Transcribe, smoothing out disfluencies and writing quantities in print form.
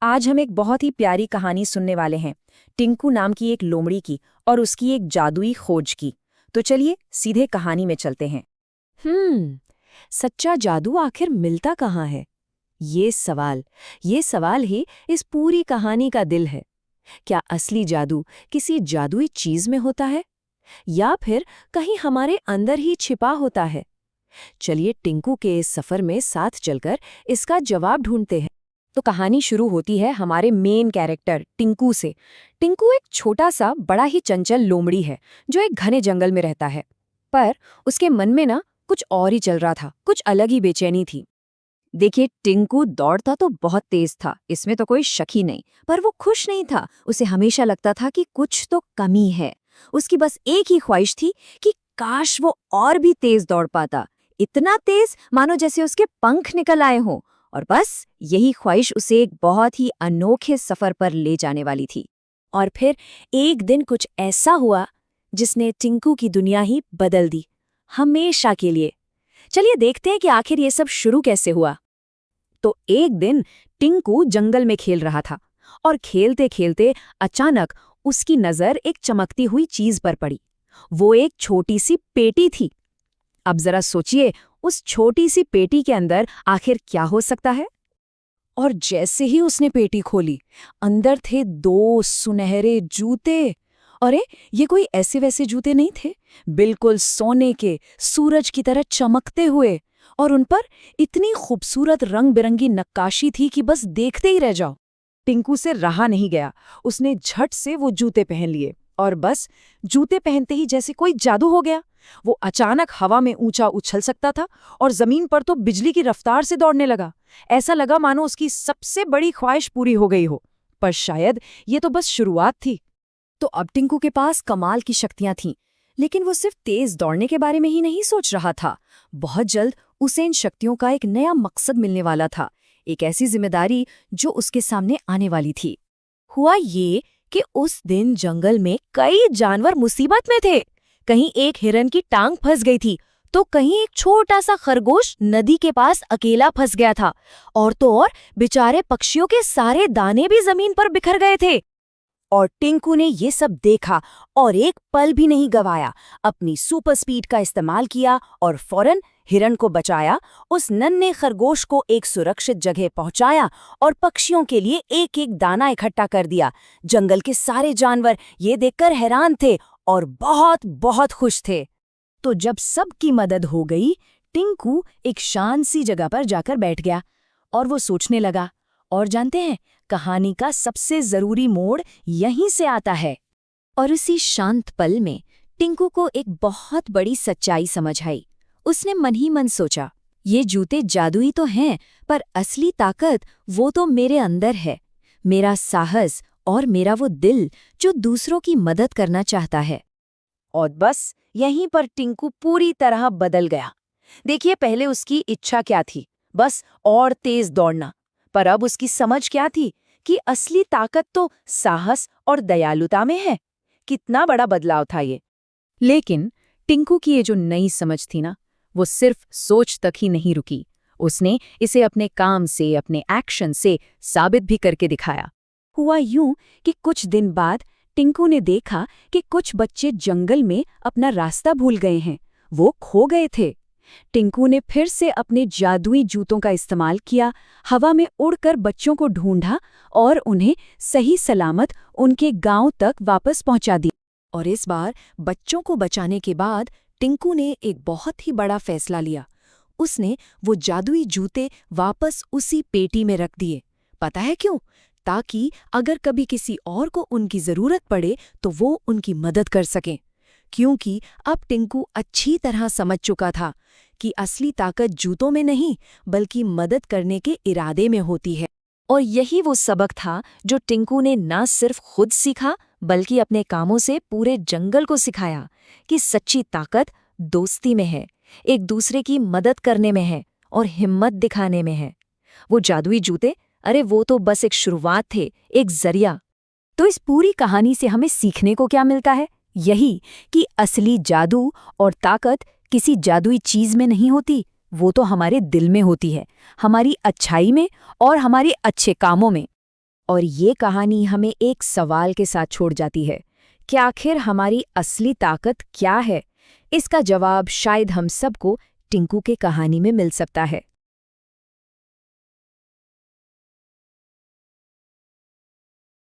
आज हम एक बहुत ही प्यारी कहानी सुनने वाले हैं, टिंकू नाम की एक लोमड़ी की और उसकी एक जादुई खोज की। तो चलिए सीधे कहानी में चलते हैं। सच्चा जादू आखिर मिलता कहाँ है? ये सवाल ही इस पूरी कहानी का दिल है। क्या असली जादू किसी जादुई चीज में होता है, या फिर कहीं हमारे अंदर ही छिपा होता है? चलिए टिंकू के इस सफर में साथ चलकर इसका जवाब ढूंढते हैं। तो कहानी शुरू होती है हमारे मेन कैरेक्टर टिंकू से। टिंकू एक छोटा सा बड़ा ही चंचल लोमड़ी है जो एक घने जंगल में रहता है। पर उसके मन में ना कुछ और ही चल रहा था, कुछ अलग ही बेचैनी थी। देखिए, टिंकू दौड़ता तो बहुत तेज था, इसमें तो कोई शक ही नहीं, पर वो खुश नहीं था। उसे हमेशा लगता था कि कुछ तो कमी है। उसकी बस एक ही ख्वाहिश थी कि काश वो और भी तेज दौड़ पाता, इतना तेज मानो जैसे उसके पंख निकल आए हों। और बस यही ख्वाहिश उसे एक बहुत ही अनोखे सफर पर ले जाने वाली थी। और फिर एक दिन कुछ ऐसा हुआ जिसने टिंकू की दुनिया ही बदल दी, हमेशा के लिए। चलिए देखते हैं कि आखिर ये सब शुरू कैसे हुआ। तो एक दिन टिंकू जंगल में खेल रहा था और खेलते खेलते अचानक उसकी नजर एक चमकती हुई चीज पर पड़ी। वो एक छोटी सी पेटी थी। अब जरा सोचिए, उस छोटी सी पेटी के अंदर आखिर क्या हो सकता है। और जैसे ही उसने पेटी खोली, अंदर थे दो सुनहरे जूते। अरे, ये कोई ऐसे वैसे जूते नहीं थे, बिल्कुल सोने के, सूरज की तरह चमकते हुए। और उन पर इतनी खूबसूरत रंग बिरंगी नक्काशी थी कि बस देखते ही रह जाओ। टिंकू से रहा नहीं गया, उसने झट से वो जूते पहन लिए और बस जूते पहनते ही जैसे कोई जादू हो गया। वो अचानक हवा में ऊंचा उछल सकता था और जमीन पर तो बिजली की रफ्तार से दौड़ने लगा। ऐसा लगा मानो उसकी सबसे बड़ी ख्वाहिश पूरी हो गई हो। पर शायद ये तो बस शुरुआत थी। तो अब टिंकू के पास कमाल की शक्तियां थीं, लेकिन वो सिर्फ तेज दौड़ने के बारे में ही नहीं सोच रहा था। बहुत जल्द उसे इन शक्तियों का एक नया मकसद मिलने वाला था, एक ऐसी जिम्मेदारी जो उसके सामने आने वाली थी। हुआ ये कि उस दिन जंगल में कई जानवर मुसीबत में थे। कहीं एक हिरन की टांग फंस गई थी, तो कहीं एक छोटा सा खरगोश नदी के पास अकेला फंस गया था। और तो और बेचारे पक्षियों के सारे दाने भी जमीन पर बिखर गए थे। और टिंकू ने ये सब देखा और एक पल भी नहीं गवाया। अपनी सुपर स्पीड का इस्तेमाल किया और फौरन हिरन को बचाया, उस नन्हे खरगोश को एक सुरक्षित जगह पहुंचाया और पक्षियों के लिए एक एक दाना इकट्ठा कर दिया। जंगल के सारे जानवर ये देखकर हैरान थे और बहुत बहुत खुश थे। तो जब सबकी मदद हो गई, टिंकू एक शांत सी जगह पर जाकर बैठ गया और वो सोचने लगा। और जानते हैं, कहानी का सबसे जरूरी मोड़ यहीं से आता है। और उसी शांत पल में टिंकू को एक बहुत बड़ी सच्चाई समझ आई। उसने मन ही मन सोचा, ये जूते जादुई तो हैं, पर असली ताकत वो तो मेरे अंदर है। मेरा साहस और मेरा वो दिल जो दूसरों की मदद करना चाहता है। और बस यहीं पर टिंकू पूरी तरह बदल गया। देखिए, पहले उसकी इच्छा क्या थी? बस और तेज दौड़ना। पर अब उसकी समझ क्या थी कि असली ताकत तो साहस और दयालुता में है। कितना बड़ा बदलाव था ये। लेकिन टिंकू की ये जो नई समझ थी ना, वो सिर्फ सोच तक ही नहीं रुकी। उसने इसे अपने काम से, अपने एक्शन से साबित भी करके दिखाया। हुआ यूं कि कुछ दिन बाद टिंकू ने देखा कि कुछ बच्चे जंगल में अपना रास्ता भूल गए हैं। वो खो गए थे। टिंकू ने फिर से अपने जादुई जूतों का इस्तेमाल किया, हवा में उड़कर बच्चों को ढूंढा और उन्हें सही सलामत उनके गांव तक वापस पहुंचा दिया। और इस बार बच्चों को बचाने के बाद टिंकू ने एक बहुत ही बड़ा फैसला लिया। उसने वो जादुई जूते वापस उसी पेटी में रख दिए। पता है क्यों? ताकि अगर कभी किसी और को उनकी जरूरत पड़े तो वो उनकी मदद कर सकें। क्योंकि अब टिंकू अच्छी तरह समझ चुका था कि असली ताकत जूतों में नहीं, बल्कि मदद करने के इरादे में होती है। और यही वो सबक था जो टिंकू ने न सिर्फ खुद सीखा, बल्कि अपने कामों से पूरे जंगल को सिखाया कि सच्ची ताकत दोस्ती में है, एक दूसरे की मदद करने में है और हिम्मत दिखाने में है। वो जादुई जूते, अरे वो तो बस एक शुरुआत थे, एक जरिया। तो इस पूरी कहानी से हमें सीखने को क्या मिलता है? यही कि असली जादू और ताकत किसी जादुई चीज में नहीं होती, वो तो हमारे दिल में होती है, हमारी अच्छाई में और हमारे अच्छे कामों में। और ये कहानी हमें एक सवाल के साथ छोड़ जाती है कि आखिर हमारी असली ताकत क्या है। इसका जवाब शायद हम सबको टिंकू के कहानी में मिल सकता है।